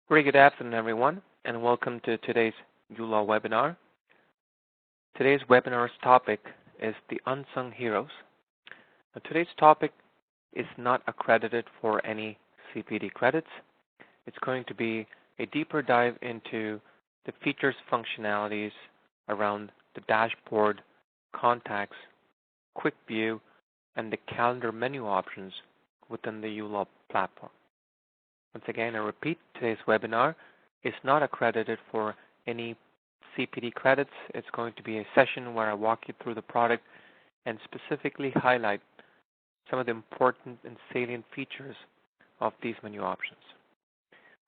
Very good afternoon, everyone, and welcome to today's uLaw webinar. Today's webinar's topic is the unsung heroes. Now, today's topic is not accredited for any CPD credits. It's going to be a deeper dive into the features, functionalities around the dashboard, contacts, Quickview, and the calendar menu options within the uLaw platform. Once again, I repeat, today's webinar is not accredited for any CPD credits. It's going to be a session where I walk you through the product and specifically highlight some of the important and salient features of these menu options.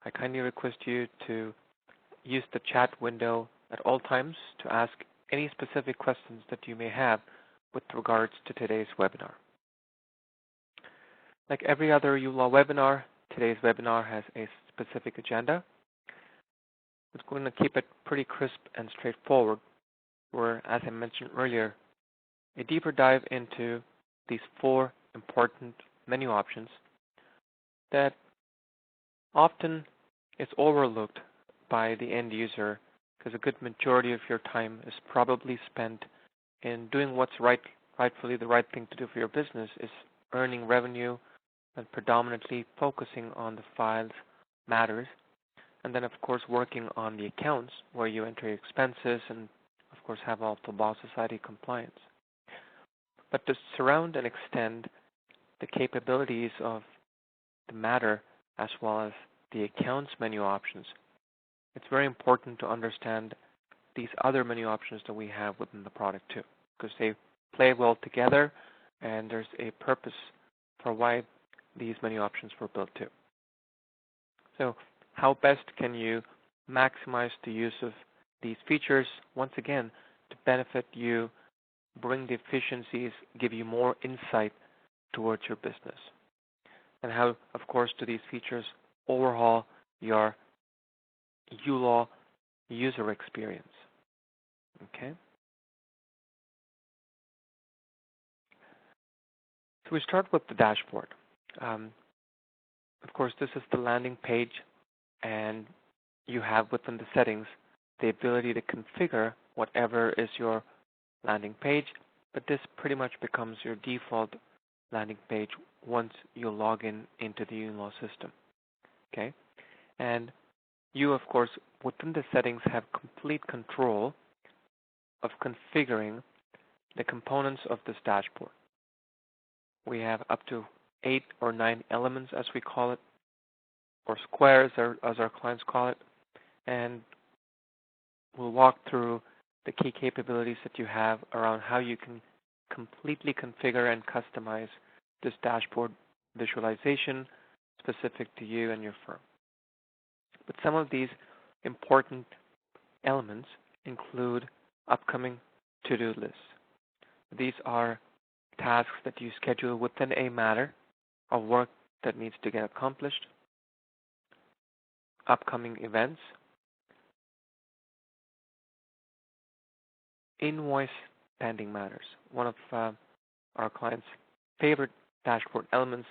I kindly request you to use the chat window at all times to ask any specific questions that you may have with regards to today's webinar. Like every other uLaw webinar, today's webinar has a specific agenda. It's going to keep it pretty crisp and straightforward, where, as I mentioned earlier, a deeper dive into these four important menu options that often is overlooked by the end user because a good majority of your time is probably spent in doing what's rightfully the right thing to do for your business, is earning revenue and predominantly focusing on the files, matters, and then of course working on the accounts where you enter your expenses and of course have all the Law Society compliance. But to surround and extend the capabilities of the matter as well as the accounts menu options, it's very important to understand these other menu options that we have within the product too, because they play well together and there's a purpose for why these menu options were built too. So how best can you maximize the use of these features, once again, to benefit you, bring the efficiencies, give you more insight towards your business? And how, of course, do these features overhaul your uLaw user experience? Okay. So we start with the dashboard. Of course, this is the landing page, and you have within the settings the ability to configure whatever is your landing page, but this pretty much becomes your default landing page once you log into the uLaw system. Okay, and you, of course, within the settings have complete control of configuring the components of this dashboard. We have up to 8 or 9 elements, as we call it, or squares, as our clients call it, and we'll walk through the key capabilities that you have around how you can completely configure and customize this dashboard visualization specific to you and your firm. But some of these important elements include upcoming to-do lists. These are tasks that you schedule within a matter of work that needs to get accomplished, upcoming events, invoice pending matters, one of our clients' favorite dashboard elements,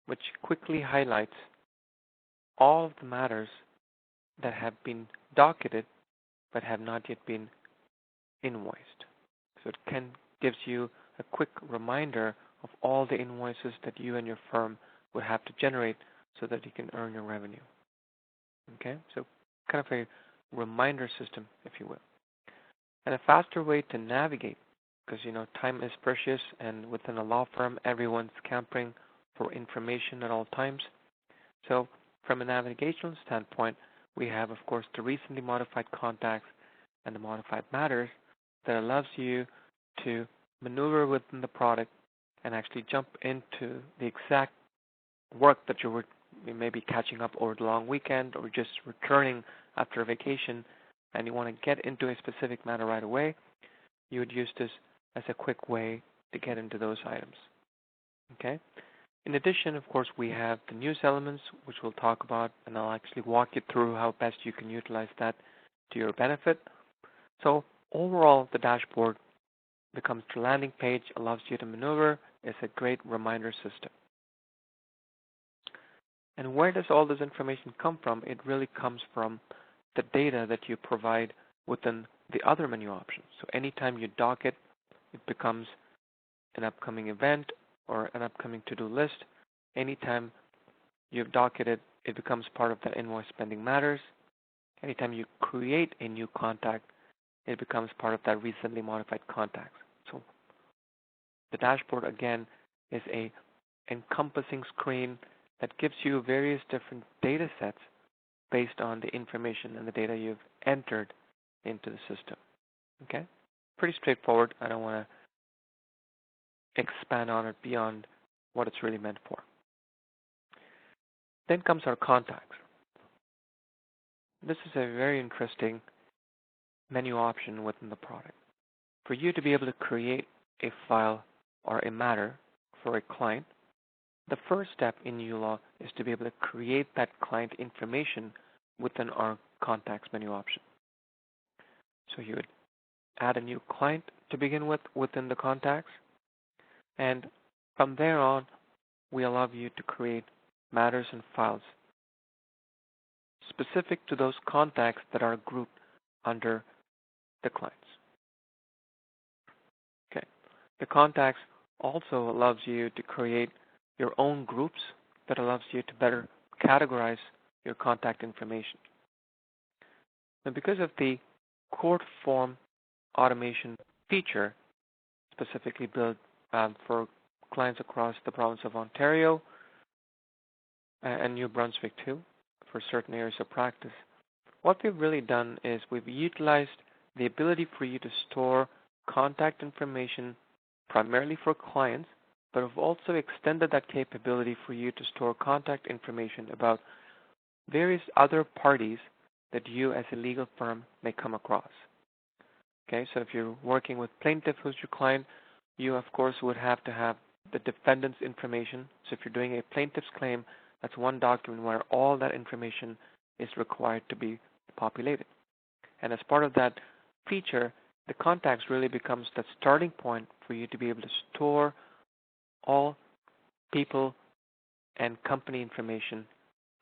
which quickly highlights all of the matters that have been docketed but have not yet been invoiced. So it gives you a quick reminder of all the invoices that you and your firm would have to generate so that you can earn your revenue. Okay, so kind of a reminder system, if you will. And a faster way to navigate, because time is precious, and within a law firm, everyone's scampering for information at all times. So from a navigational standpoint, we have, of course, the recently modified contacts and the modified matters that allows you to maneuver within the product and actually jump into the exact work that you may be catching up over the long weekend or just returning after a vacation and you want to get into a specific matter right away. You would use this as a quick way to get into those items. Okay. In addition, of course, we have the news elements, which we'll talk about, and I'll actually walk you through how best you can utilize that to your benefit. So overall, the dashboard becomes the landing page, allows you to maneuver, is a great reminder system. And where does all this information come from? It really comes from the data that you provide within the other menu options. So anytime you dock it, it becomes an upcoming event or an upcoming to-do list. Anytime you've docked it, it becomes part of the invoice pending matters. Anytime you create a new contact, it becomes part of that recently modified contacts. So the dashboard, again, is a encompassing screen that gives you various different data sets based on the information and the data you've entered into the system. Okay? Pretty straightforward. I don't want to expand on it beyond what it's really meant for. Then comes our contacts. This is a very interesting menu option within the product. For you to be able to create a file or a matter for a client, the first step in uLaw is to be able to create that client information within our contacts menu option. So you would add a new client to begin with within the contacts, and from there on, we allow you to create matters and files specific to those contacts that are grouped under the clients. Okay. The contacts also allows you to create your own groups that allows you to better categorize your contact information. Now, because of the court form automation feature specifically built for clients across the province of Ontario and New Brunswick too, for certain areas of practice, what we've really done is we've utilized the ability for you to store contact information primarily for clients, but we've also extended that capability for you to store contact information about various other parties that you as a legal firm may come across. Okay, so if you're working with plaintiff who's your client, you of course would have to have the defendant's information. So if you're doing a plaintiff's claim, that's one document where all that information is required to be populated. And as part of that feature, the contacts really becomes that starting point for you to be able to store all people and company information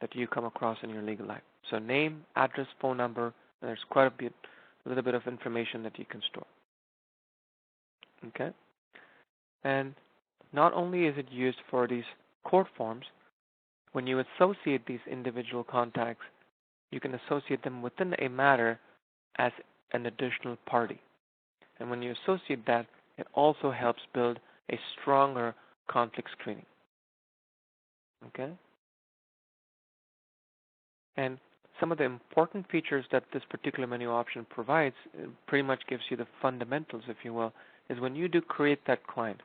that you come across in your legal life. So name, address, phone number, and there's quite a little bit of information that you can store. Okay? And not only is it used for these court forms, when you associate these individual contacts, you can associate them within a matter as an additional party. And when you associate that, it also helps build a stronger conflict screening. Okay? And some of the important features that this particular menu option provides, pretty much gives you the fundamentals, if you will, is when you do create that client,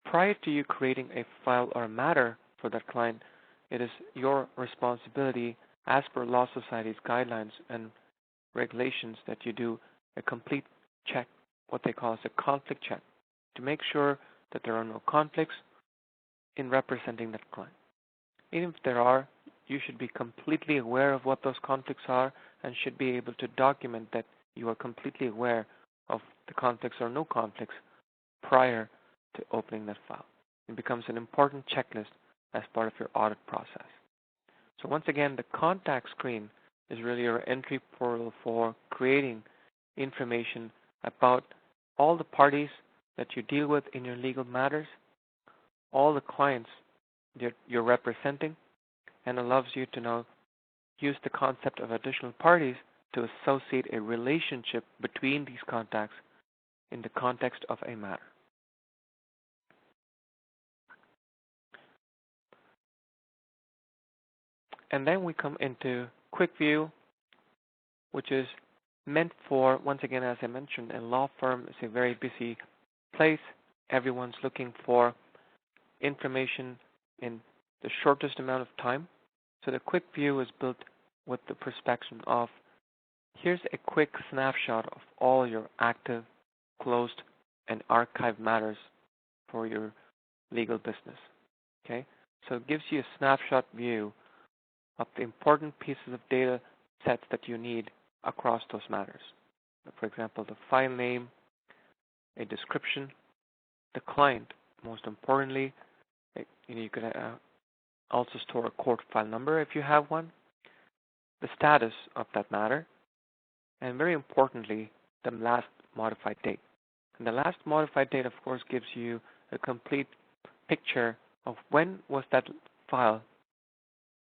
prior to you creating a file or a matter for that client, it is your responsibility, as per Law Society's guidelines and regulations, that you do a complete check, what they call as a conflict check, to make sure that there are no conflicts in representing that client. Even if there are, you should be completely aware of what those conflicts are and should be able to document that you are completely aware of the conflicts or no conflicts prior to opening that file. It becomes an important checklist as part of your audit process. So once again, the contact screen is really your entry portal for creating information about all the parties that you deal with in your legal matters, all the clients that you're representing, and allows you to now use the concept of additional parties to associate a relationship between these contacts in the context of a matter. And then we come into Quickview, which is meant for, once again, as I mentioned, a law firm is a very busy place. Everyone's looking for information in the shortest amount of time. So the Quickview is built with the perspective of, here's a quick snapshot of all your active, closed, and archived matters for your legal business. Okay? So it gives you a snapshot view of the important pieces of data sets that you need across those matters. For example, the file name, a description, the client, most importantly, you could also store a court file number if you have one, the status of that matter, and very importantly, the last modified date. And the last modified date, of course, gives you a complete picture of when was that file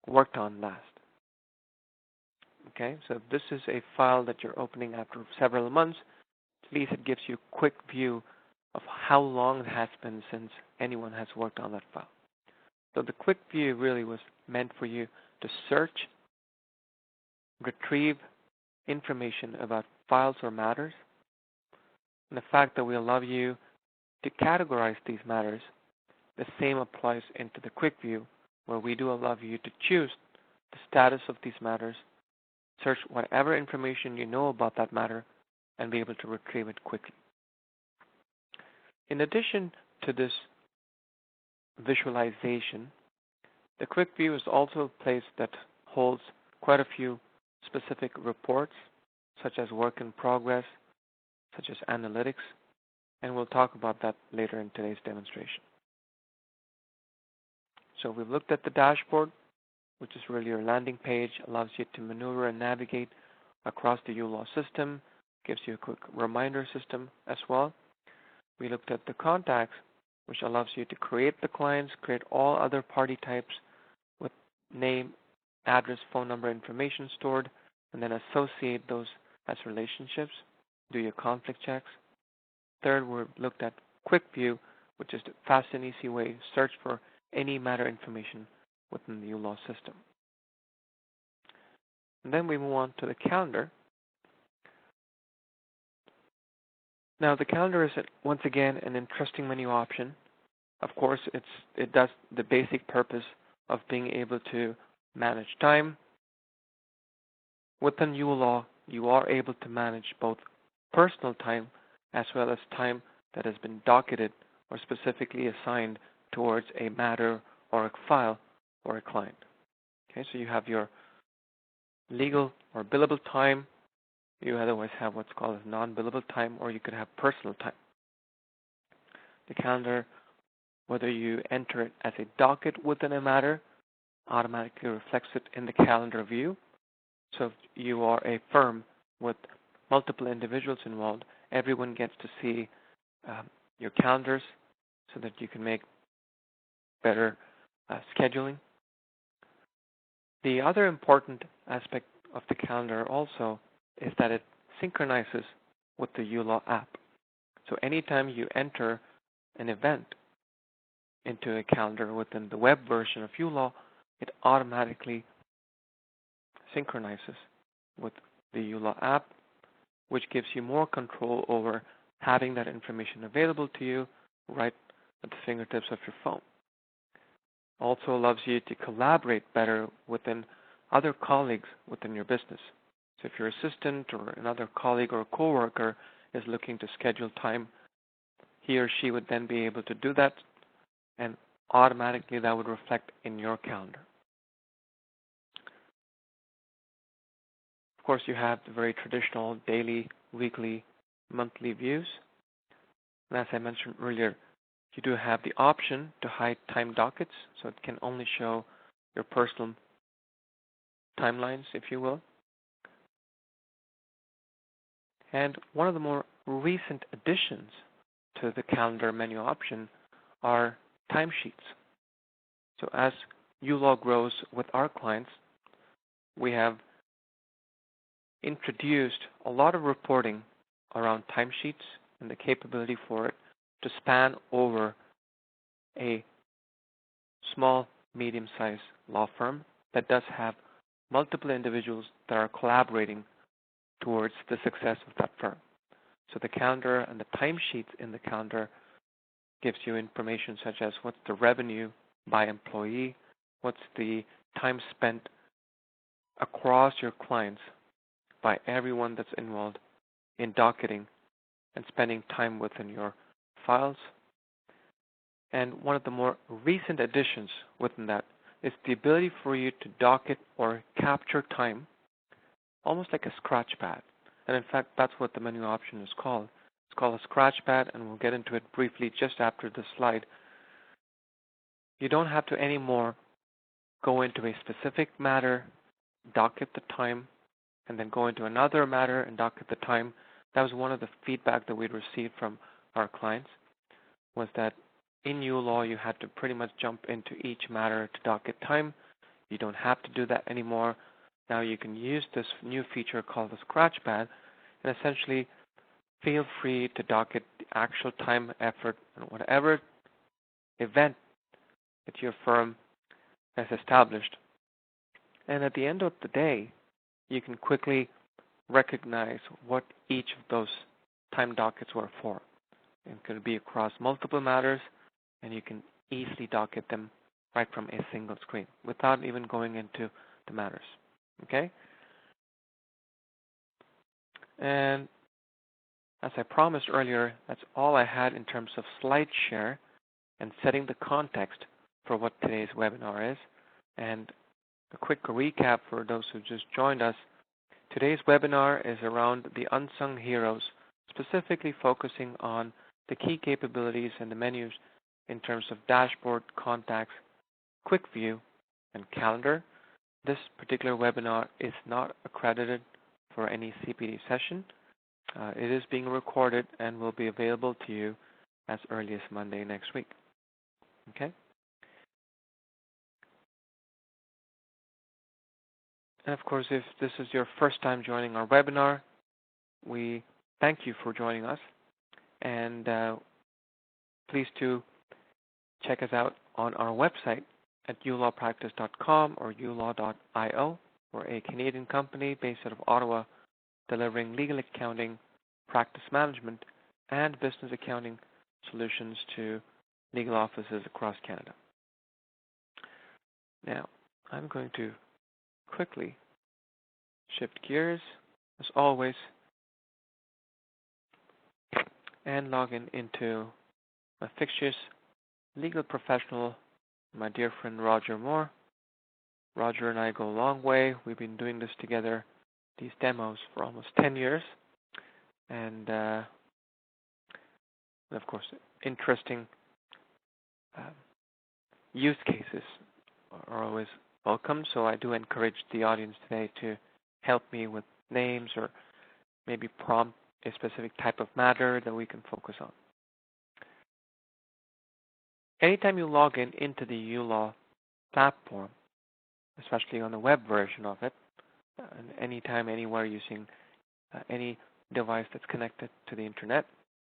worked on last. Okay, so if this is a file that you're opening after several months, at least it gives you a quick view of how long it has been since anyone has worked on that file. So the quick view really was meant for you to search, retrieve information about files or matters. And the fact that we allow you to categorize these matters, the same applies into the quick view, where we do allow you to choose the status of these matters, search whatever information you know about that matter, and be able to retrieve it quickly. In addition to this visualization, the quick view is also a place that holds quite a few specific reports, such as work in progress, such as analytics, and we'll talk about that later in today's demonstration. So we've looked at the dashboard, which is really your landing page, allows you to maneuver and navigate across the uLaw system, gives you a quick reminder system as well. We looked at the contacts, which allows you to create the clients, create all other party types with name, address, phone number information stored, and then associate those as relationships, do your conflict checks. Third, we looked at Quickview, which is the fast and easy way to search for any matter information within the uLaw system. And then we move on to the calendar. Now the calendar is once again an interesting menu option. Of course, it does the basic purpose of being able to manage time. Within uLaw, you are able to manage both personal time as well as time that has been docketed or specifically assigned towards a matter or a file or a client. Okay, so you have your legal or billable time. You otherwise have what's called non-billable time, or you could have personal time. The calendar, whether you enter it as a docket within a matter, automatically reflects it in the calendar view. So if you are a firm with multiple individuals involved, everyone gets to see your calendars so that you can make better scheduling. The other important aspect of the calendar also is that it synchronizes with the uLaw app. So anytime you enter an event into a calendar within the web version of uLaw, it automatically synchronizes with the uLaw app, which gives you more control over having that information available to you right at the fingertips of your phone. Also allows you to collaborate better within other colleagues within your business. So if your assistant or another colleague or coworker is looking to schedule time, he or she would then be able to do that, and automatically that would reflect in your calendar. Of course, you have the very traditional daily, weekly, monthly views. And as I mentioned earlier, you do have the option to hide time dockets, so it can only show your personal timelines, if you will. And one of the more recent additions to the calendar menu option are timesheets. So as uLaw grows with our clients, we have introduced a lot of reporting around timesheets and the capability for it to span over a small, medium-sized law firm that does have multiple individuals that are collaborating towards the success of that firm. So the calendar and the timesheets in the calendar gives you information such as what's the revenue by employee, what's the time spent across your clients by everyone that's involved in docketing and spending time within your files. And one of the more recent additions within that is the ability for you to docket or capture time almost like a scratch pad. And in fact, that's what the menu option is called. It's called a scratch pad, and we'll get into it briefly just after this slide. You don't have to anymore go into a specific matter, docket the time, and then go into another matter and docket the time. That was one of the feedback that we'd received from our clients, was that in uLaw you had to pretty much jump into each matter to docket time. You don't have to do that anymore. Now you can use this new feature called the Scratchpad, and essentially feel free to docket the actual time, effort, and whatever event that your firm has established. And at the end of the day, you can quickly recognize what each of those time dockets were for. It could be across multiple matters, and you can easily docket them right from a single screen without even going into the matters. Okay? And as I promised earlier, that's all I had in terms of slide share and setting the context for what today's webinar is. And a quick recap for those who just joined us. Today's webinar is around the unsung heroes, specifically focusing on the key capabilities and the menus in terms of dashboard, contacts, Quickview, and calendar. This particular webinar is not accredited for any CPD session. It is being recorded and will be available to you as early as Monday next week. Okay? And of course, if this is your first time joining our webinar, we thank you for joining us. And please do check us out on our website at ulawpractice.com or ulaw.io. We're a Canadian company based out of Ottawa, delivering legal accounting, practice management, and business accounting solutions to legal offices across Canada. Now, I'm going to quickly shift gears, as always, and log into my fictitious legal professional, my dear friend Roger Moore. Roger and I go a long way. We've been doing this together, these demos, for almost 10 years. And of course, interesting use cases are always welcome. So I do encourage the audience today to help me with names or maybe prompt a specific type of matter that we can focus on. Anytime you log into the uLaw platform, especially on the web version of it, and anytime, anywhere using any device that's connected to the internet,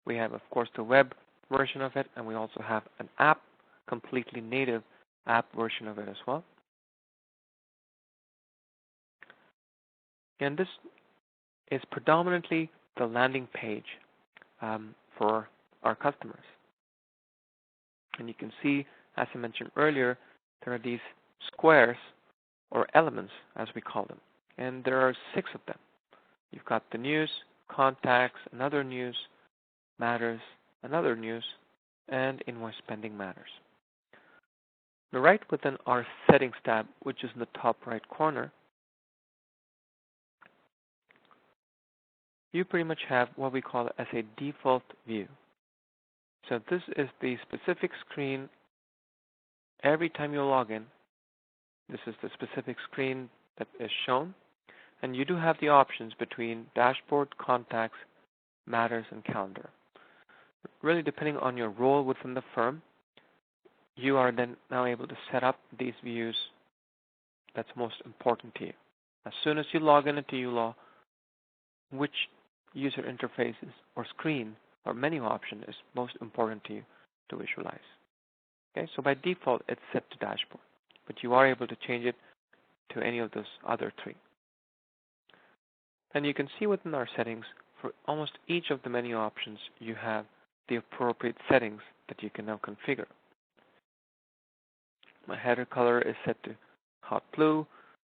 we have, of course, the web version of it, and we also have an app, completely native app version of it as well. And this is predominantly the landing page for our customers. And you can see, as I mentioned earlier, there are these squares, or elements, as we call them. And there are 6 of them. You've got the news, contacts, another news, matters, another news, and invoice pending matters. Now, right within our settings tab, which is in the top right corner, you pretty much have what we call as a default view. So this is the specific screen every time you log in. This is the specific screen that is shown. And you do have the options between dashboard, contacts, matters, and calendar. Really, depending on your role within the firm, you are then now able to set up these views that's most important to you. As soon as you log into uLaw, which user interfaces or screen or menu option is most important to you to visualize. Okay, so by default, it's set to dashboard, but you are able to change it to any of those other 3. And you can see within our settings, for almost each of the menu options, you have the appropriate settings that you can now configure. My header color is set to hot blue.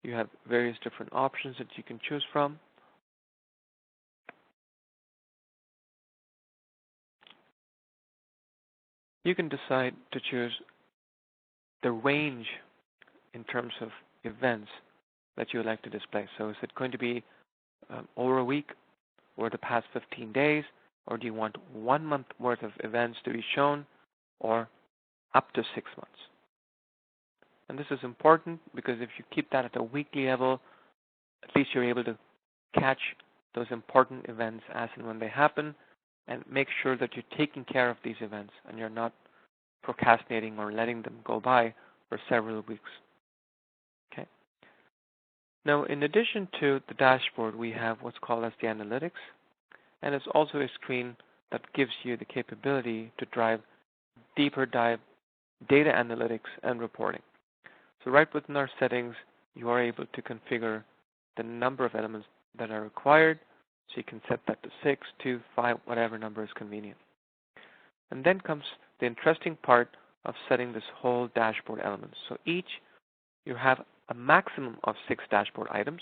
You have various different options that you can choose from. You can decide to choose the range in terms of events that you would like to display. So is it going to be over a week or the past 15 days, or do you want 1 month worth of events to be shown, or up to 6 months? And this is important because if you keep that at a weekly level, at least you're able to catch those important events as and when they happen and make sure that you're taking care of these events and you're not procrastinating or letting them go by for several weeks. Okay. Now, in addition to the dashboard, we have what's called as the analytics, and it's also a screen that gives you the capability to drive deeper dive data analytics and reporting. So right within our settings, you are able to configure the number of elements that are required. So you can set that to 6, 2, 5, whatever number is convenient. And then comes the interesting part of setting this whole dashboard elements. So each, you have a maximum of 6 dashboard items,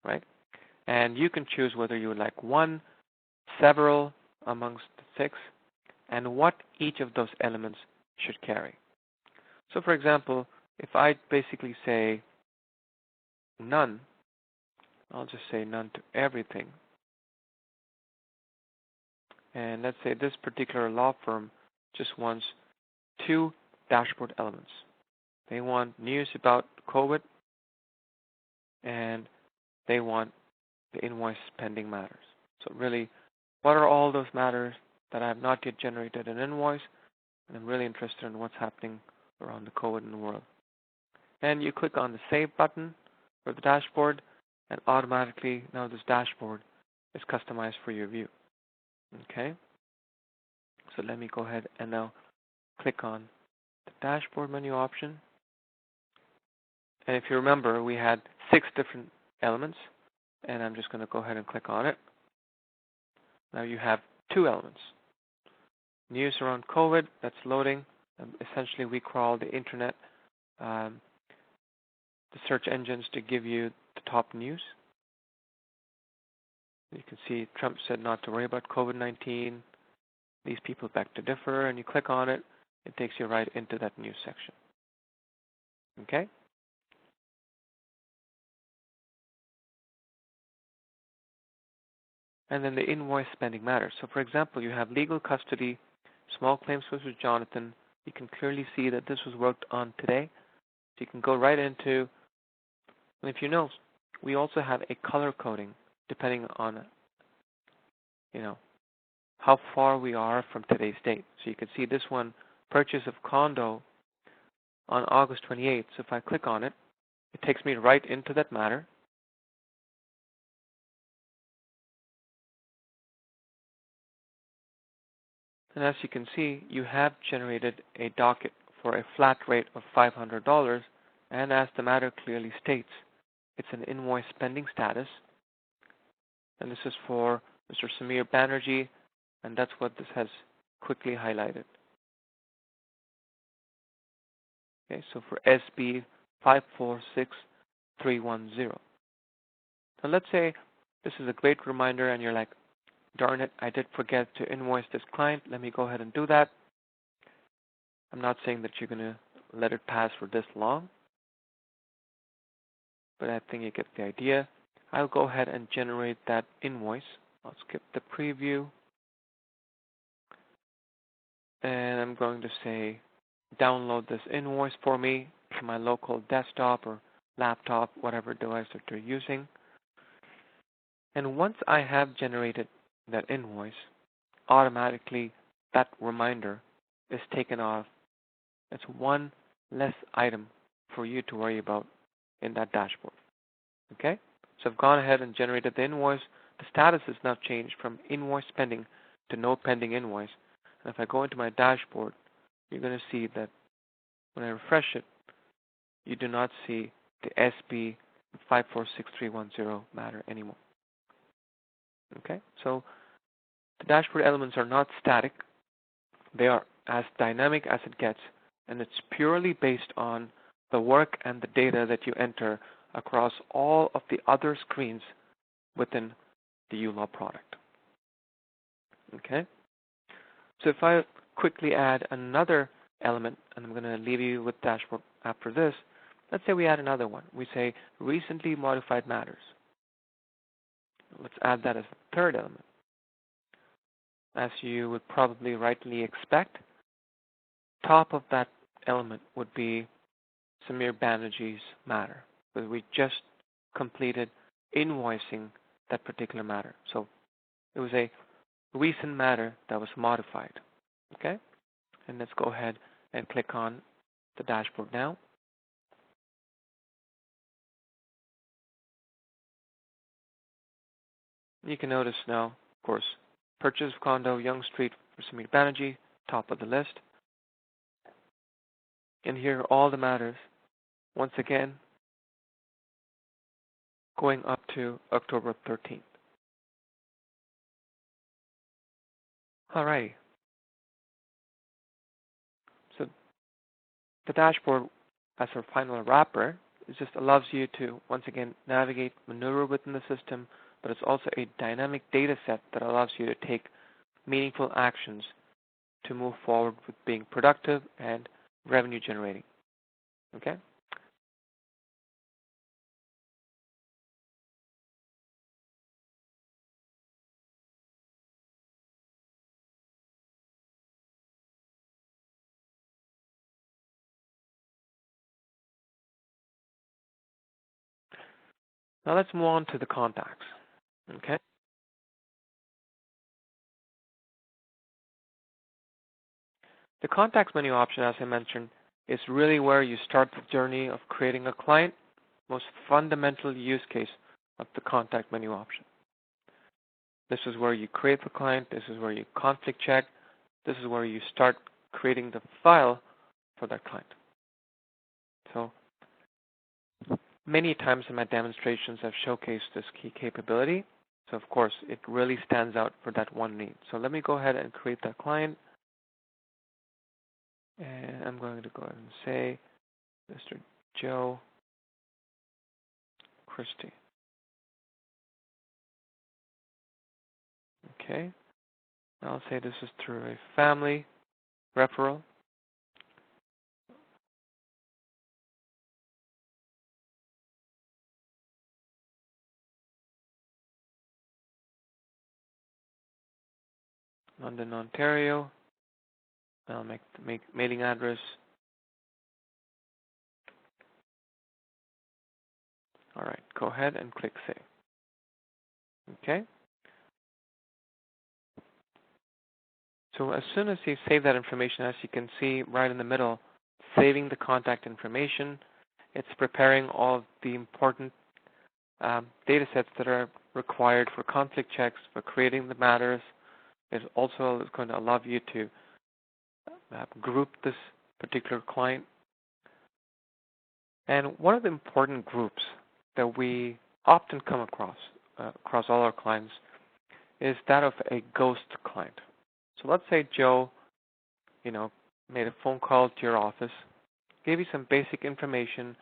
right? And you can choose whether you would like one, several amongst the 6, and what each of those elements should carry. So for example, if I basically say none, I'll just say none to everything. And let's say this particular law firm just wants 2 dashboard elements. They want news about COVID, and they want the invoice pending matters. So really, what are all those matters that I have not yet generated an invoice? And I'm really interested in what's happening around the COVID in the world. And you click on the Save button for the dashboard, and automatically now this dashboard is customized for your view. Okay? So let me go ahead and now click on the dashboard menu option. And if you remember, we had 6 different elements, and I'm just going to go ahead and click on it. Now you have 2 elements. News around COVID, that's loading. Essentially, we crawl the internet, the search engines to give you the top news. You can see Trump said not to worry about COVID-19. These people beg to differ, and you click on it, it takes you right into that news section. Okay? And then the invoice spending matters. So for example, you have legal custody, small claims with Jonathan. You can clearly see that this was worked on today. So you can go right into, and if you know, we also have a color coding depending on, how far we are from today's date. So you can see this one, purchase of condo on August 28th. So if I click on it, it takes me right into that matter. And as you can see, you have generated a docket for a flat rate of $500, and as the matter clearly states, it's an invoice pending status, and this is for Mr. Samir Banerjee, and that's what this has quickly highlighted. Okay, so for SB 546310. Now let's say this is a great reminder and you're like, darn it, I did forget to invoice this client. Let me go ahead and do that. I'm not saying that you're going to let it pass for this long, but I think you get the idea. I'll go ahead and generate that invoice. I'll skip the preview. And I'm going to say, download this invoice for me to my local desktop or laptop, whatever device that you're using. And once I have generated that invoice, automatically that reminder is taken off. It's one less item for you to worry about in that dashboard. Okay? So I've gone ahead and generated the invoice. The status is now changed from invoice pending to no pending invoice. And if I go into my dashboard, you're going to see that when I refresh it, you do not see the SB 546310 matter anymore. Okay? So the dashboard elements are not static. They are as dynamic as it gets, and it's purely based on the work and the data that you enter across all of the other screens within the uLaw product. Okay? So if I quickly add another element, and I'm going to leave you with dashboard after this, let's say we add another one. We say recently modified matters. Let's add that as a third element. As you would probably rightly expect, top of that element would be Samir Banerjee's matter, because we just completed invoicing that particular matter. So it was a recent matter that was modified. Okay? And let's go ahead and click on the dashboard now. You can notice now, of course, purchase of condo, Young Street for Samir Banerjee, top of the list. And here are all the matters, once again, going up to October 13th. All right. So the dashboard, as our final wrapper, it just allows you to, once again, navigate, maneuver within the system, but it's also a dynamic data set that allows you to take meaningful actions to move forward with being productive and revenue generating. Okay? Now let's move on to the contacts. Okay? The contacts menu option, as I mentioned, is really where you start the journey of creating a client, most fundamental use case of the contact menu option. This is where you create the client, this is where you conflict check, this is where you start creating the file for that client. So many times in my demonstrations I've showcased this key capability. So of course it really stands out for that one need. So let me go ahead and create that client. And I'm going to go ahead and say Mr. Joe Christie. Okay. I'll say this is through a family referral. London, Ontario. I'll make the mailing address. All right, go ahead and click Save. Okay. So as soon as you save that information, as you can see right in the middle, saving the contact information, it's preparing all of the important data sets that are required for conflict checks, for creating the matters. It also is going to allow you to group this particular client. And one of the important groups that we often come across all our clients is that of a ghost client. So let's say Joe, made a phone call to your office, gave you some basic information,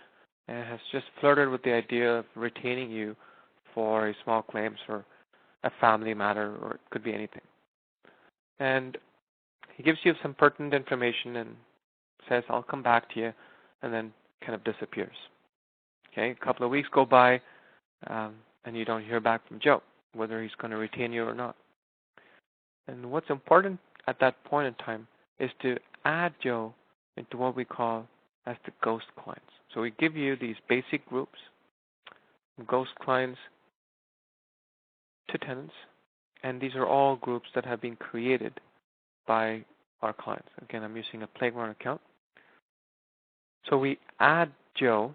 and has just flirted with the idea of retaining you for a small claims or a family matter, or it could be anything. And he gives you some pertinent information and says, I'll come back to you, and then kind of disappears. Okay, a couple of weeks go by, and you don't hear back from Joe, whether he's going to retain you or not. And what's important at that point in time is to add Joe into what we call as the ghost clients. So we give you these basic groups, ghost clients to tenants, and these are all groups that have been created by our clients. Again, I'm using a Playground account. So we add Joe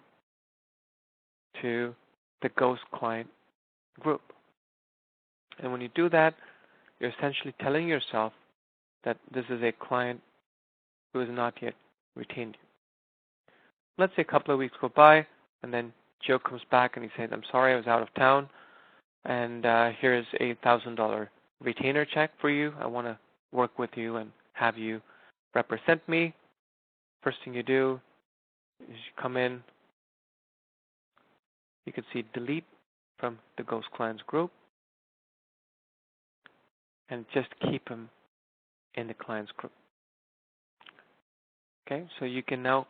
to the ghost client group. And when you do that, you're essentially telling yourself that this is a client who has not yet retained you. Let's say a couple of weeks go by, and then Joe comes back and he says, I'm sorry, I was out of town, and here's a $1,000 retainer check for you. I want to work with you and have you represent me. First thing you do is you come in. You can see delete from the ghost clients group and just keep him in the clients group. Okay, so you can now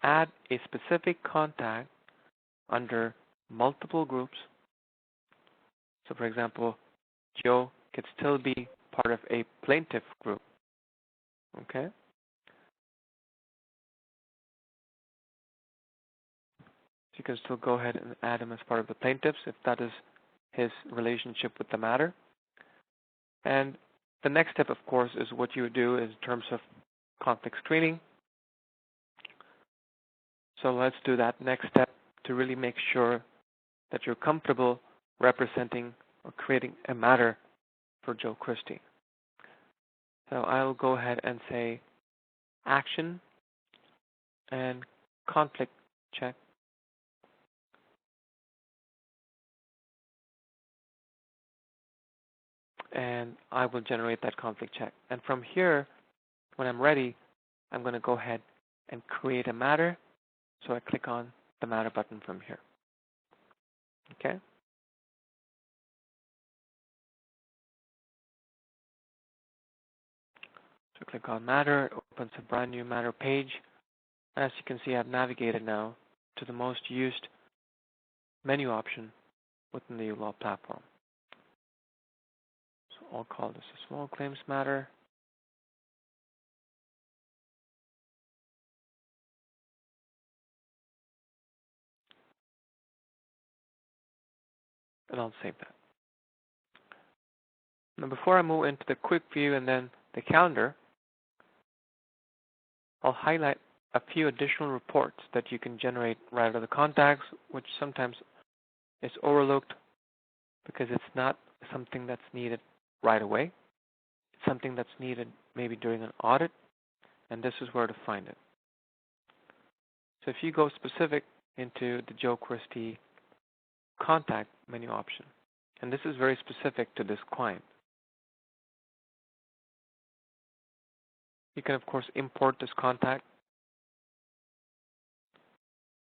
add a specific contact under multiple groups. So for example, Joe could still be part of a plaintiff group. Okay? You can still go ahead and add him as part of the plaintiffs if that is his relationship with the matter. And the next step, of course, is what you would do in terms of conflict screening. So let's do that next step to really make sure that you're comfortable representing or creating a matter for Joe Christie. So I'll go ahead and say action and conflict check. And I will generate that conflict check. And from here, when I'm ready, I'm going to go ahead and create a matter. So I click on the matter button from here. Okay? So click on matter, it opens a brand new matter page. As you can see, I've navigated now to the most used menu option within the uLaw platform. So I'll call this a small claims matter. And I'll save that. Now before I move into the quick view and then the calendar, I'll highlight a few additional reports that you can generate right out of the contacts, which sometimes is overlooked because it's not something that's needed right away. It's something that's needed maybe during an audit, and this is where to find it. So if you go specific into the Joe Christie contact menu option, and this is very specific to this client, you can of course import this contact.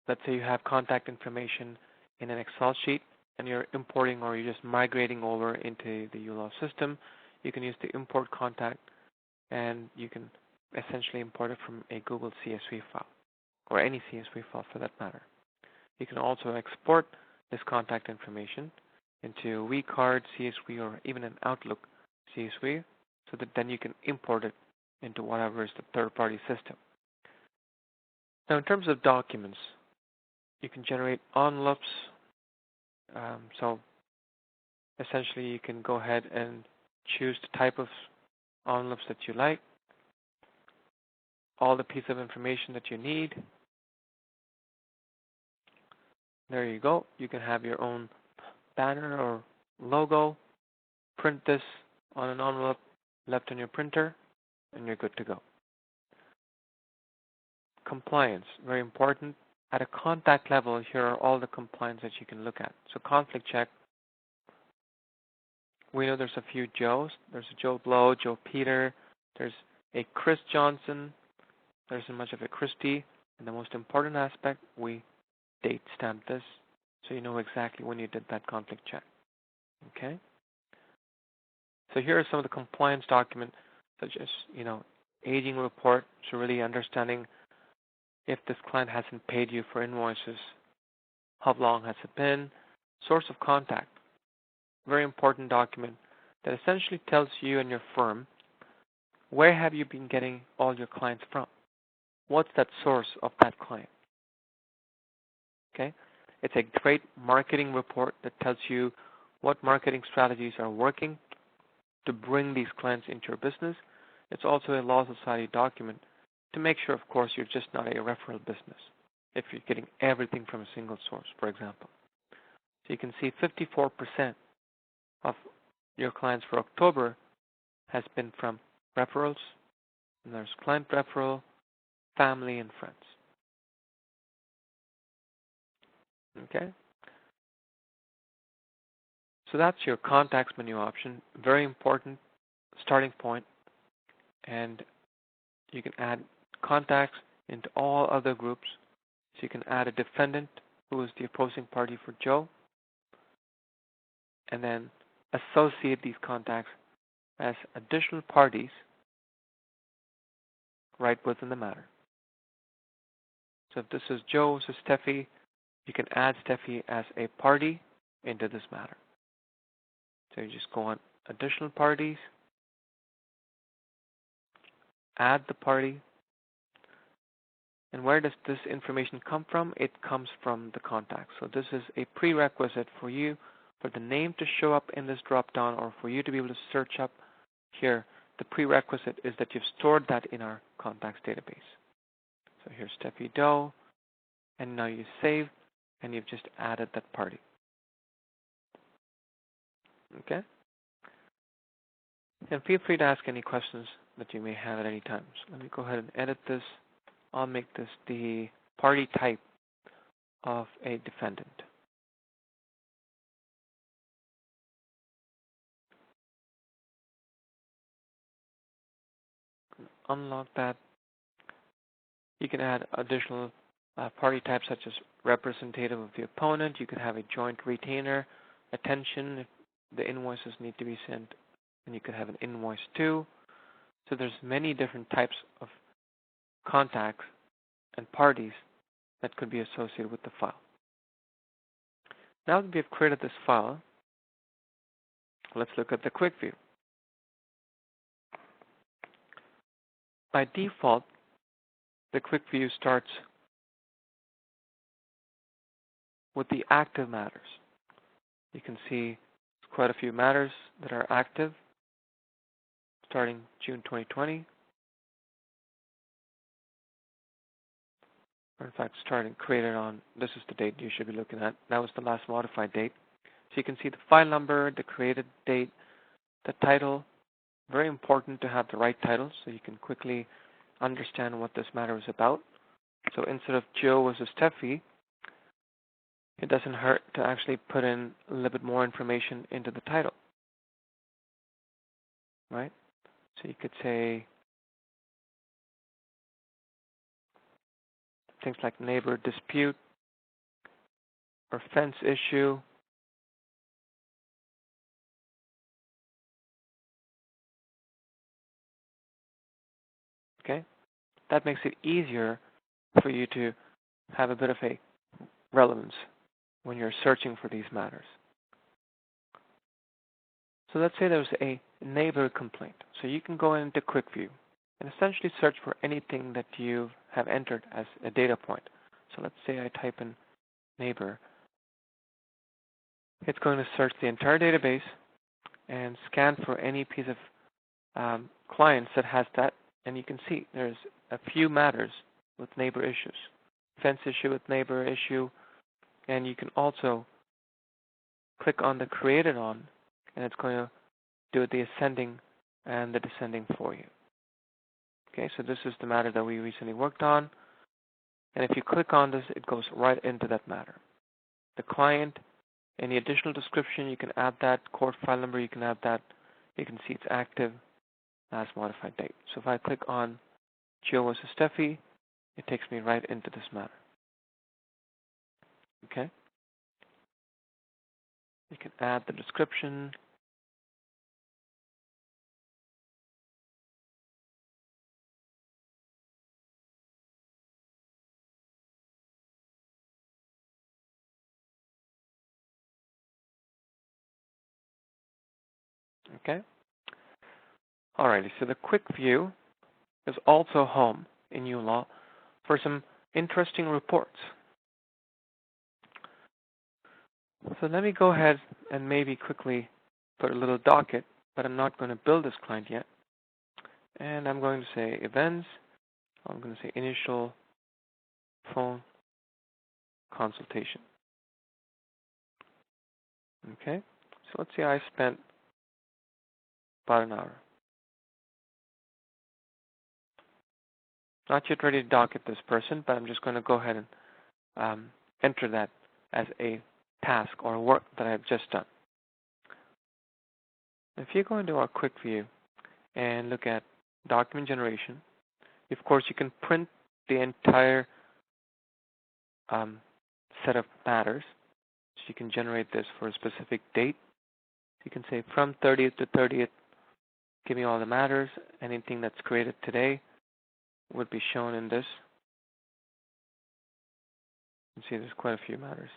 Let's say you have contact information in an Excel sheet and you're importing or you're just migrating over into the uLaw system. You can use the import contact and you can essentially import it from a Google CSV file or any CSV file for that matter. You can also export this contact information into vCard, CSV, or even an Outlook CSV so that then you can import it into whatever is the third-party system. Now in terms of documents, you can generate envelopes. So essentially you can go ahead and choose the type of envelopes that you like, all the piece of information that you need. There you go. You can have your own banner or logo, print this on an envelope left on your printer, and you're good to go. Compliance, very important. At a contact level, here are all the compliance that you can look at. So conflict check. We know there's a few Joes. There's a Joe Blow, Joe Peter. There's a Chris Johnson. There isn't much of a Christie. And the most important aspect, we date stamp this so you know exactly when you did that conflict check. Okay? So here are some of the compliance documents, such as, aging report, so really understanding if this client hasn't paid you for invoices, how long has it been, source of contact, very important document that essentially tells you and your firm where have you been getting all your clients from. What's that source of that client? Okay? It's a great marketing report that tells you what marketing strategies are working to bring these clients into your business. It's also a Law Society document to make sure, of course, you're just not a referral business if you're getting everything from a single source, for example. So you can see 54% of your clients for October has been from referrals, and there's client referral, family, and friends. Okay? So that's your contacts menu option, very important starting point, and you can add contacts into all other groups. So you can add a defendant who is the opposing party for Joe, and then associate these contacts as additional parties right within the matter. So if this is Joe, this is Steffi, you can add Steffi as a party into this matter. So you just go on additional parties, add the party, And where does this information come from? It comes from the contact. So this is a prerequisite for you, for the name to show up in this drop-down, or for you to be able to search up here. The prerequisite is that you've stored that in our contacts database. So here's Steffi Doe, and now you save, and you've just added that party. Okay? And feel free to ask any questions that you may have at any time. So let me go ahead and edit this. I'll make this the party type of a defendant. Unlock that. You can add additional party types such as representative of the opponent. You could have a joint retainer, attention if the invoices need to be sent, and you could have an invoice too. So there's many different types of contacts and parties that could be associated with the file. Now that we have created this file, let's look at the quick view. By default, the quick view starts with the active matters. You can see quite a few matters that are active starting June 2020. Or in fact, starting created on, this is the date you should be looking at. That was the last modified date. So you can see the file number, the created date, the title. Very important to have the right title so you can quickly understand what this matter is about. So instead of Joe versus Steffi, it doesn't hurt to actually put in a little bit more information into the title. Right? So you could say things like neighbor dispute or fence issue. Okay? That makes it easier for you to have a bit of a relevance when you're searching for these matters. So let's say there's a neighbor complaint. So you can go into Quickview and essentially search for anything that you have entered as a data point. So let's say I type in neighbor. It's going to search the entire database and scan for any piece of clients that has that. And you can see there's a few matters with neighbor issues. Fence issue with neighbor issue. And you can also click on the created on, and it's going to do the ascending and the descending for you. Okay, so this is the matter that we recently worked on. And if you click on this, it goes right into that matter. The client, any additional description, you can add that. Court file number, you can add that. You can see it's active, last modified date. So if I click on Joe versus Steffi, it takes me right into this matter. Okay? You can add the description. Okay? Alrighty, so the quick view is also home in uLaw for some interesting reports. So let me go ahead and maybe quickly put a little docket, but I'm not going to build this client yet. And I'm going to say events. I'm going to say initial phone consultation. Okay, so let's say I spent about an hour. Not yet ready to docket this person, but I'm just going to go ahead and enter that as a task or work that I've just done. If you go into our quick view and look at document generation, of course you can print the entire set of matters. So you can generate this for a specific date. You can say from 30th to 30th, give me all the matters. Anything that's created today would be shown in this. You can see there's quite a few matters.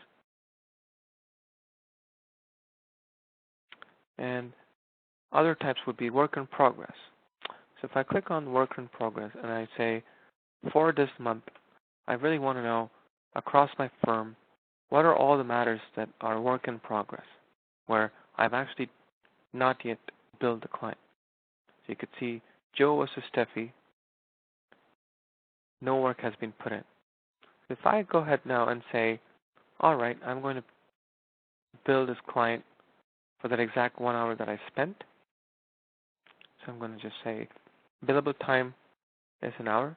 And other types would be work in progress. So if I click on work in progress and I say for this month, I really want to know across my firm, what are all the matters that are work in progress, where I've actually not yet billed the client. So you could see Joe versus Steffi, no work has been put in. If I go ahead now and say, all right, I'm going to bill this client for that exact 1 hour that I spent. So I'm going to just say billable time is an hour.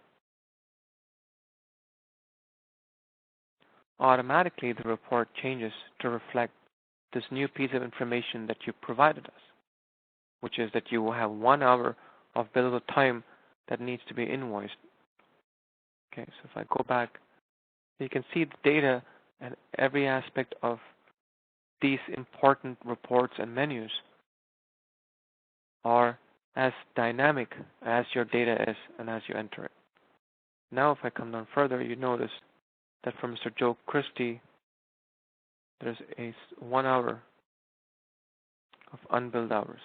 Automatically, the report changes to reflect this new piece of information that you provided us, which is that you will have 1 hour of billable time that needs to be invoiced. Okay, so if I go back, you can see the data and every aspect of these important reports and menus are as dynamic as your data is and as you enter it. Now if I come down further, you notice that for Mr. Joe Christie, there's a 1 hour of unbilled hours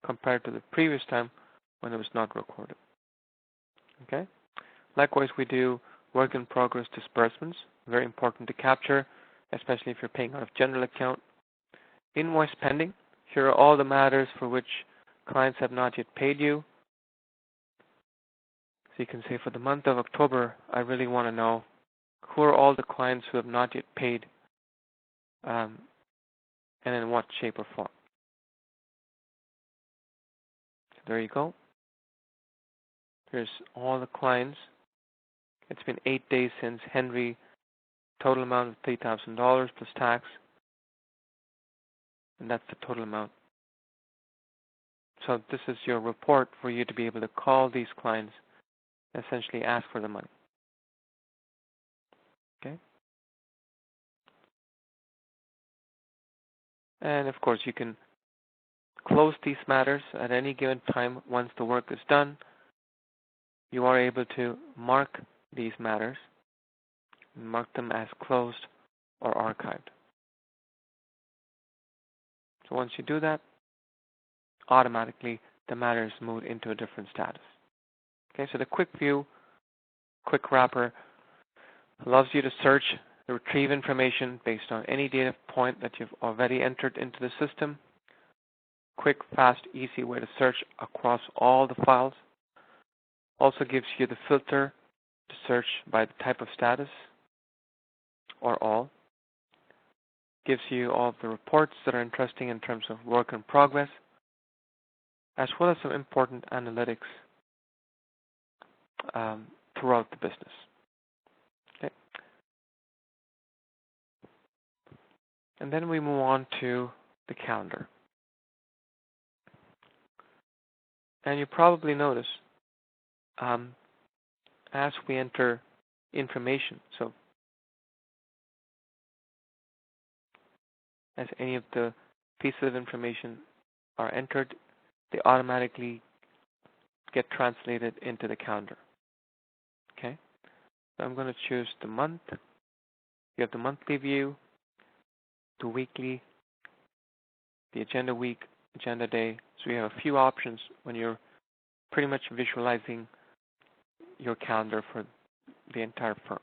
compared to the previous time when it was not recorded. Okay? Likewise, we do work in progress disbursements, very important to capture, especially if you're paying out of general account. Invoice pending, here are all the matters for which clients have not yet paid you. So you can say for the month of October, I really want to know who are all the clients who have not yet paid and in what shape or form. So there you go. Here's all the clients. It's been 8 days since Henry, total amount of $3,000 plus tax, and that's the total amount. So this is your report for you to be able to call these clients, essentially ask for the money. Okay? And of course, you can close these matters at any given time once the work is done. You are able to mark these matters and mark them as closed or archived. So once you do that, automatically the matter is moved into a different status. Okay, so the Quickview Quick Wrapper allows you to search and retrieve information based on any data point that you've already entered into the system. Quick, fast, easy way to search across all the files. Also gives you the filter to search by the type of status or all. Gives you all of the reports that are interesting in terms of work in progress, as well as some important analytics throughout the business. Okay. And then we move on to the calendar. And you probably notice as we enter information, so as any of the pieces of information are entered, they automatically get translated into the calendar. Okay, so I'm going to choose the month. You have the monthly view, the weekly, the agenda week, agenda day. So you have a few options when you're pretty much visualizing your calendar for the entire firm.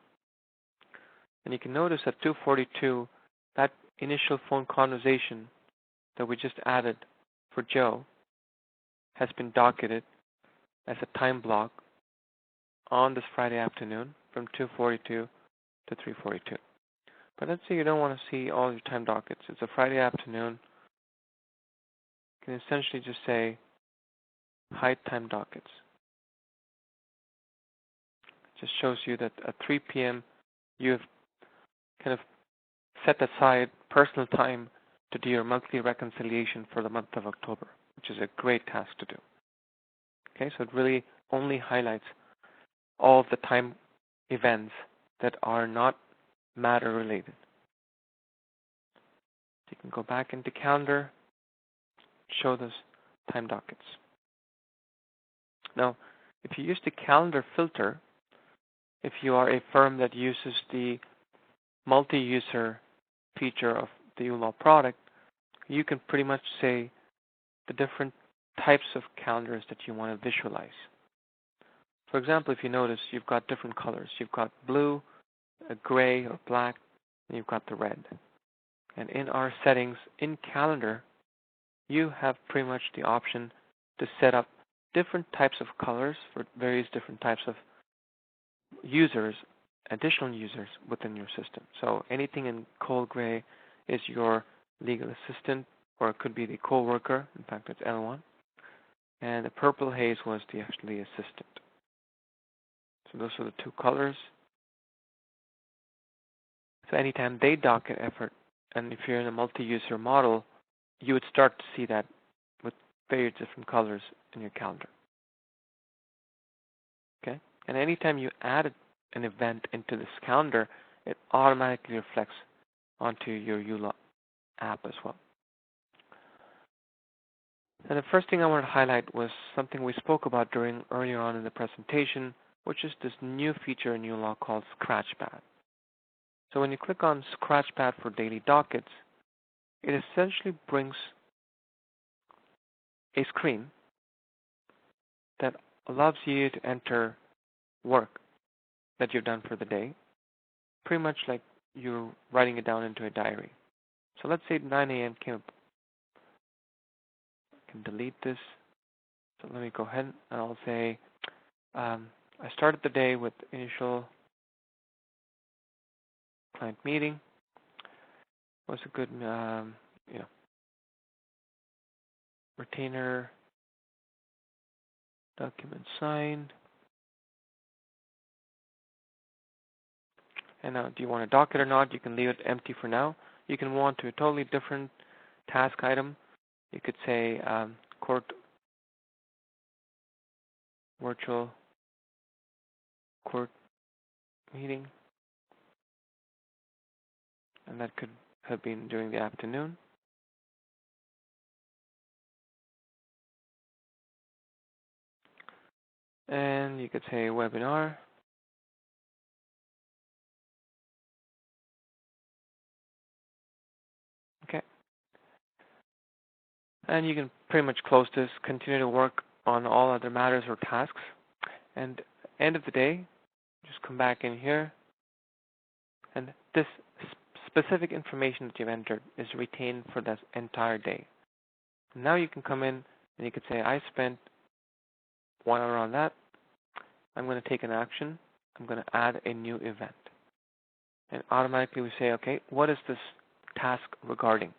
And you can notice at 2:42, that initial phone conversation that we just added for Joe has been docketed as a time block on this Friday afternoon from 2:42 to 3:42. But let's say you don't want to see all your time dockets. It's a Friday afternoon. You can essentially just say hide time dockets. It just shows you that at 3 p.m. you've kind of set aside personal time to do your monthly reconciliation for the month of October, which is a great task to do. Okay, so it really only highlights all of the time events that are not matter related. So you can go back into calendar, show those time dockets. Now, if you use the calendar filter, if you are a firm that uses the multi-user feature of the uLaw product, you can pretty much say the different types of calendars that you want to visualize. For example, if you notice, you've got different colors. You've got blue, a gray or black, and you've got the red. And in our settings in calendar, you have pretty much the option to set up different types of colors for various different types of users, additional users within your system. So anything in cold gray is your legal assistant, or it could be the co-worker. In fact, it's L1. And the purple haze was the actually assistant. So those are the two colors. So anytime they docket effort, and if you're in a multi-user model, you would start to see that with very different colors in your calendar. Okay? And anytime you add an event into this calendar, it automatically reflects onto your uLaw app as well. And the first thing I wanted to highlight was something we spoke about earlier on in the presentation, which is this new feature in uLaw called Scratchpad. So when you click on Scratchpad for daily dockets, it essentially brings a screen that allows you to enter work that you've done for the day, pretty much like you're writing it down into a diary. So let's say 9 a.m. came up. I can delete this. So let me go ahead and I'll say I started the day with initial client meeting. Was a good, retainer document signed. And now, do you want to dock it or not? You can leave it empty for now. You can move on to a totally different task item. You could say court virtual court meeting, and that could have been during the afternoon. And you could say webinar. Okay. And you can pretty much close this, continue to work on all other matters or tasks. And end of the day, just come back in here. And this specific information that you've entered is retained for this entire day. Now you can come in and you could say, I spent 1 hour on that. I'm going to take an action. I'm going to add a new event. And automatically we say, okay, what is this task regarding?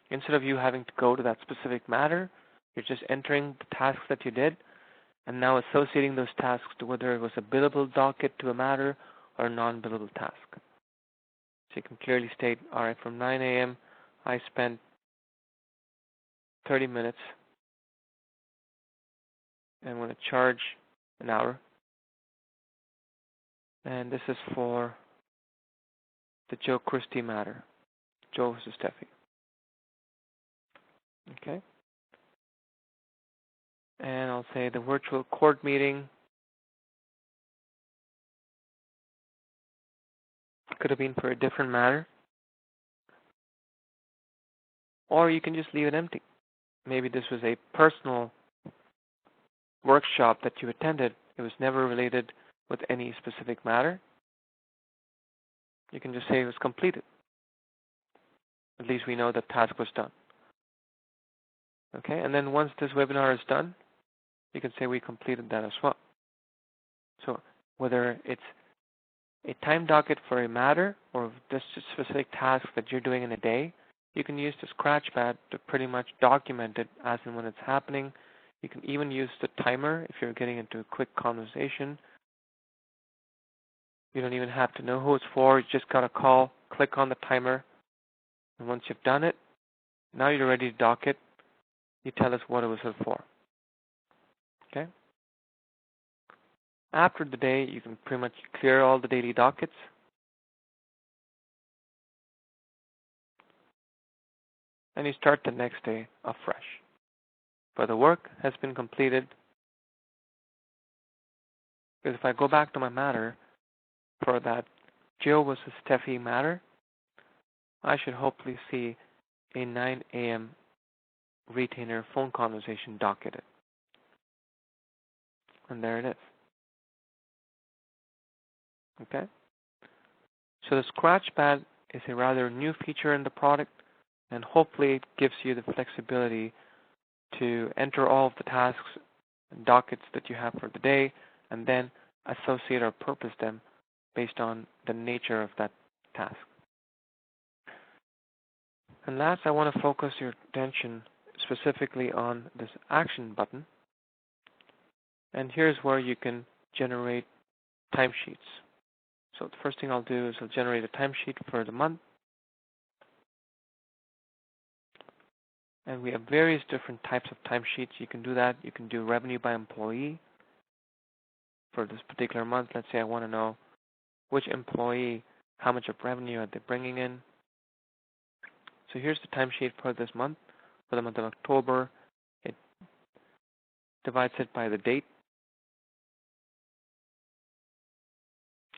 Instead of you having to go to that specific matter, you're just entering the tasks that you did and now associating those tasks to whether it was a billable docket to a matter or a non-billable task. So you can clearly state, all right, from 9 a.m. I spent 30 minutes and I'm going to charge an hour. And this is for the Joe Christie matter, Joe versus Steffi. Okay. And I'll say the virtual court meeting could have been for a different matter. Or you can just leave it empty. Maybe this was a personal workshop that you attended. It was never related with any specific matter. You can just say it was completed. At least we know that task was done. Okay, and then once this webinar is done, you can say we completed that as well. So whether it's a time docket for a matter or just a specific task that you're doing in a day, you can use the Scratchpad to pretty much document it as and when it's happening. You can even use the timer if you're getting into a quick conversation. You don't even have to know who it's for. You just got to call, click on the timer, and once you've done it, now you're ready to dock it. You tell us what it was for. Okay? After the day, you can pretty much clear all the daily dockets. And you start the next day afresh. But the work has been completed. Because if I go back to my matter for that Joe versus Steffi matter, I should hopefully see a 9 a.m. retainer phone conversation docketed. And there it is. Okay? So the scratch pad is a rather new feature in the product, and hopefully it gives you the flexibility to enter all of the tasks and dockets that you have for the day, and then associate or purpose them based on the nature of that task. And last, I want to focus your attention specifically on this action button. And here's where you can generate timesheets. So the first thing I'll do is I'll generate a timesheet for the month. And we have various different types of timesheets. You can do that. You can do revenue by employee for this particular month. Let's say I want to know which employee, how much of revenue are they bringing in. So here's the timesheet for this month. For the month of October, it divides it by the date.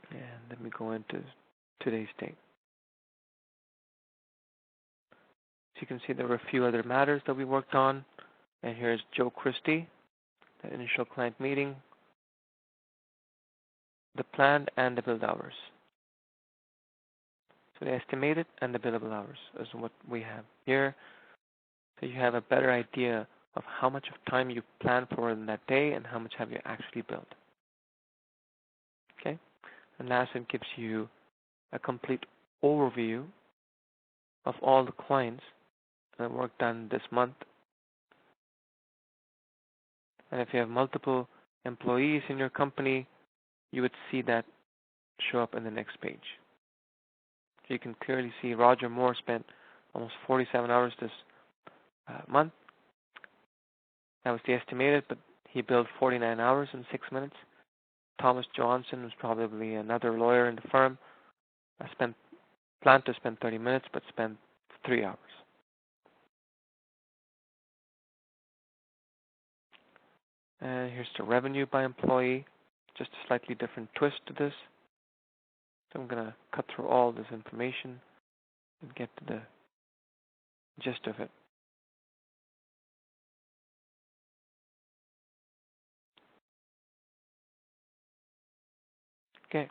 And let me go into today's date. So you can see there were a few other matters that we worked on. And here's Joe Christie, the initial client meeting, the planned and the billed hours. So the estimated and the billable hours is what we have here. So you have a better idea of how much of time you plan for in that day and how much have you actually billed. Okay? And last, it gives you a complete overview of all the clients and work done this month. And if you have multiple employees in your company, you would see that show up in the next page. So you can clearly see Roger Moore spent almost 47 hours this month. That was the estimated, but he billed 49 hours in 6 minutes. Thomas Johnson was probably another lawyer in the firm. Planned to spend 30 minutes, but spent 3 hours. And here's the revenue by employee, just a slightly different twist to this. So I'm going to cut through all this information and get to the gist of it. Okay.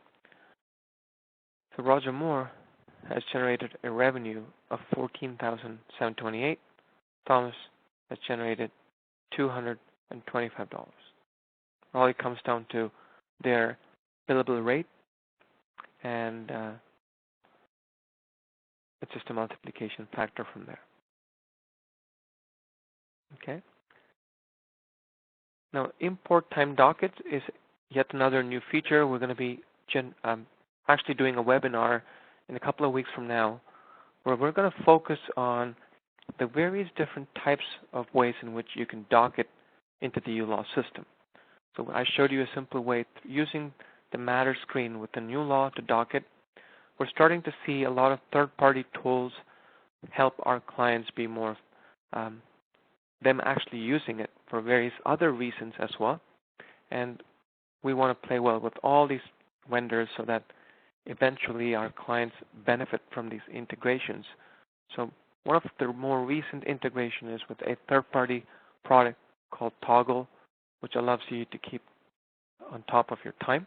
So Roger Moore has generated a revenue of $14,728. Thomas has generated $225. All it comes down to their billable rate, and it's just a multiplication factor from there. Okay. Now, import time dockets is yet another new feature. We're going to be actually doing a webinar in a couple of weeks from now, where we're going to focus on the various different types of ways in which you can docket into the uLaw system. So I showed you a simple way using the Matter screen with the uLaw to docket. We're starting to see a lot of third-party tools help our clients be more, them actually using it for various other reasons as well. And we want to play well with all these vendors so that eventually our clients benefit from these integrations. So one of the more recent integration is with a third-party product called Toggle, which allows you to keep on top of your time.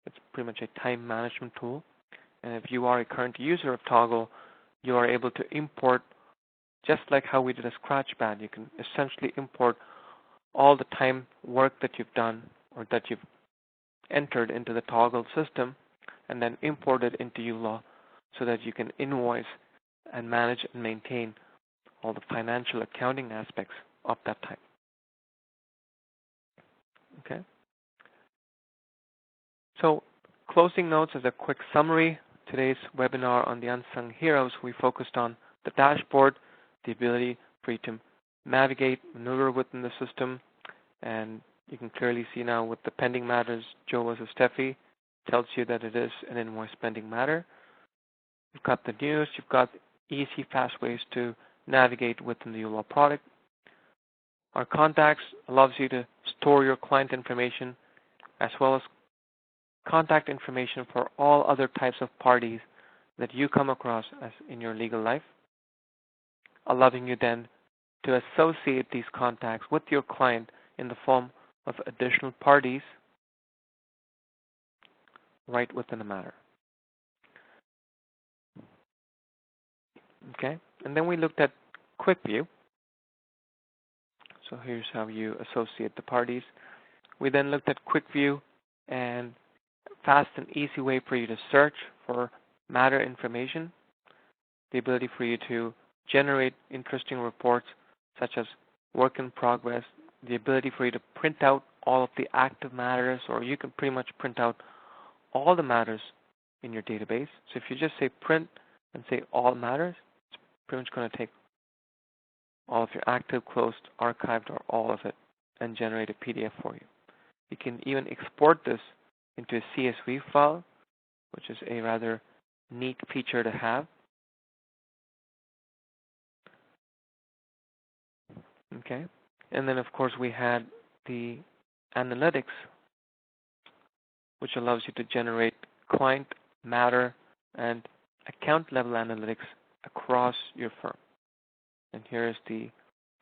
It's pretty much a time management tool. And if you are a current user of Toggle, you are able to import, just like how we did a scratch pad, you can essentially import all the time work that you've done or that you've entered into the Toggle system and then import it into uLaw so that you can invoice and manage and maintain all the financial accounting aspects of that time. Okay. So closing notes as a quick summary. Today's webinar on the Unsung Heroes, we focused on the dashboard, the ability for you to navigate, maneuver within the system, and you can clearly see now with the pending matters, Joe versus Steffi, tells you that it is an invoice pending matter. You've got the news, you've got easy, fast ways to navigate within the uLaw product. Our contacts allows you to store your client information as well as contact information for all other types of parties that you come across as in your legal life, allowing you then to associate these contacts with your client in the form of additional parties right within a matter. Okay, and then we looked at Quickview. So here's how you associate the parties. We then looked at Quickview and fast and easy way for you to search for matter information, the ability for you to generate interesting reports such as work in progress, the ability for you to print out all of the active matters, or you can pretty much print out all the matters in your database. So if you just say print and say all matters, it's pretty much going to take all of your active, closed, archived, or all of it and generate a PDF for you. You can even export this into a CSV file, which is a rather neat feature to have. Okay, and then of course we had the analytics, which allows you to generate client, matter, and account level analytics across your firm. And here is the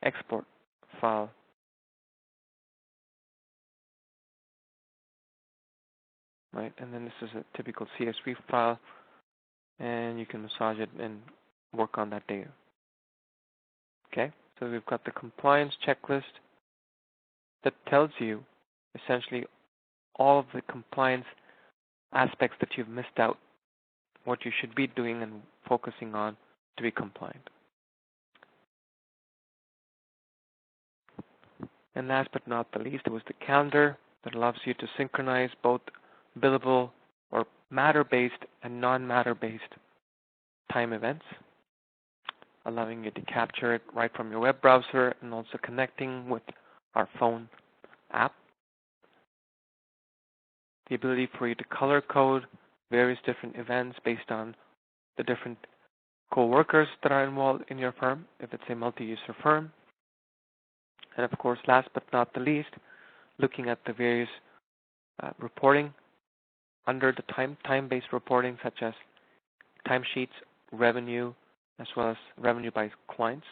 export file. Right, and then this is a typical CSV file, and you can massage it and work on that data. Okay, so we've got the compliance checklist that tells you essentially all of the compliance aspects that you've missed out, what you should be doing and focusing on to be compliant. And last but not the least, it was the calendar that allows you to synchronize both billable or matter-based and non-matter-based time events, allowing you to capture it right from your web browser and also connecting with our phone app. The ability for you to color code various different events based on the different co-workers that are involved in your firm, if it's a multi-user firm. And of course, last but not the least, looking at the various reporting under the time-based reporting, such as timesheets, revenue, as well as revenue by clients.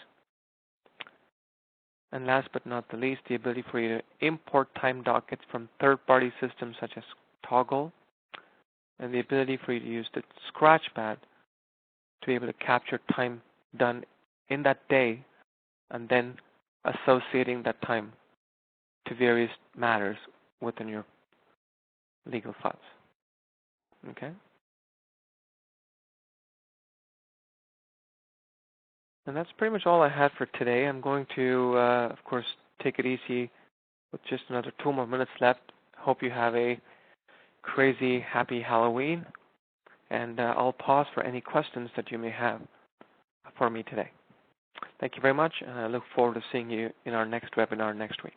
And last but not the least, the ability for you to import time dockets from third-party systems such as Toggle, and the ability for you to use the Scratchpad to be able to capture time done in that day and then associating that time to various matters within your legal files. Okay? And that's pretty much all I had for today. I'm going to, of course, take it easy with just another 2 more minutes left. Hope you have a crazy, happy Halloween. And I'll pause for any questions that you may have for me today. Thank you very much, and I look forward to seeing you in our next webinar next week.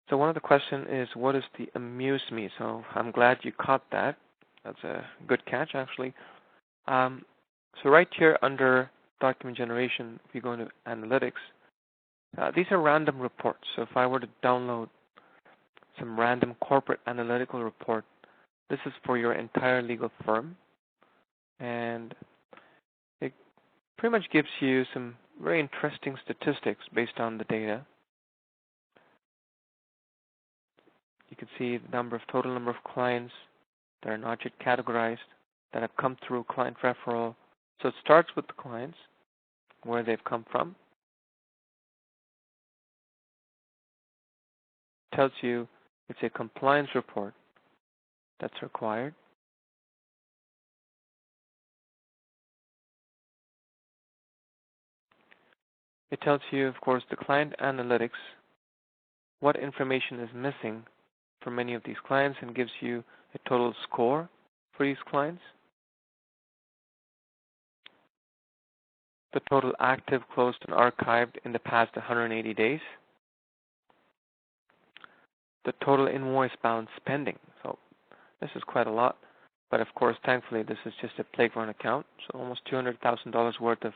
So one of the questions is, what is the amuse me? So I'm glad you caught that. That's a good catch, actually. So right here under document generation, if you go into analytics, these are random reports. So if I were to download some random corporate analytical report, this is for your entire legal firm. And it pretty much gives you some very interesting statistics based on the data. You can see the total number of clients that are not yet categorized, that have come through client referral. So it starts with the clients, where they've come from. Tells you it's a compliance report that's required. It tells you, of course, the client analytics, what information is missing for many of these clients, and gives you a total score for these clients. The total active, closed, and archived in the past 180 days. The total invoice balance pending. So this is quite a lot. But of course, thankfully, this is just a playground account. So almost $200,000 worth of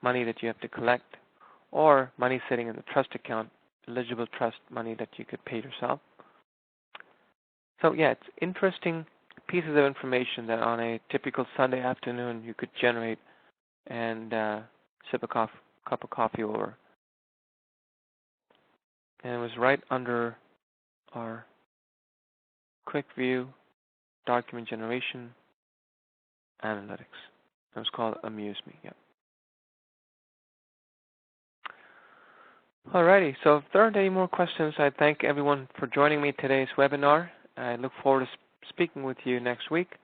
money that you have to collect, or money sitting in the trust account, eligible trust money that you could pay yourself. So yeah, it's interesting pieces of information that on a typical Sunday afternoon you could generate and sip a cup of coffee over. And it was right under our Quickview document generation analytics. It was called Amuse Me. Yep. Alrighty, so if there aren't any more questions, I thank everyone for joining me today's webinar. I look forward to speaking with you next week.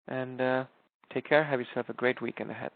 And take care. Have yourself a great weekend ahead.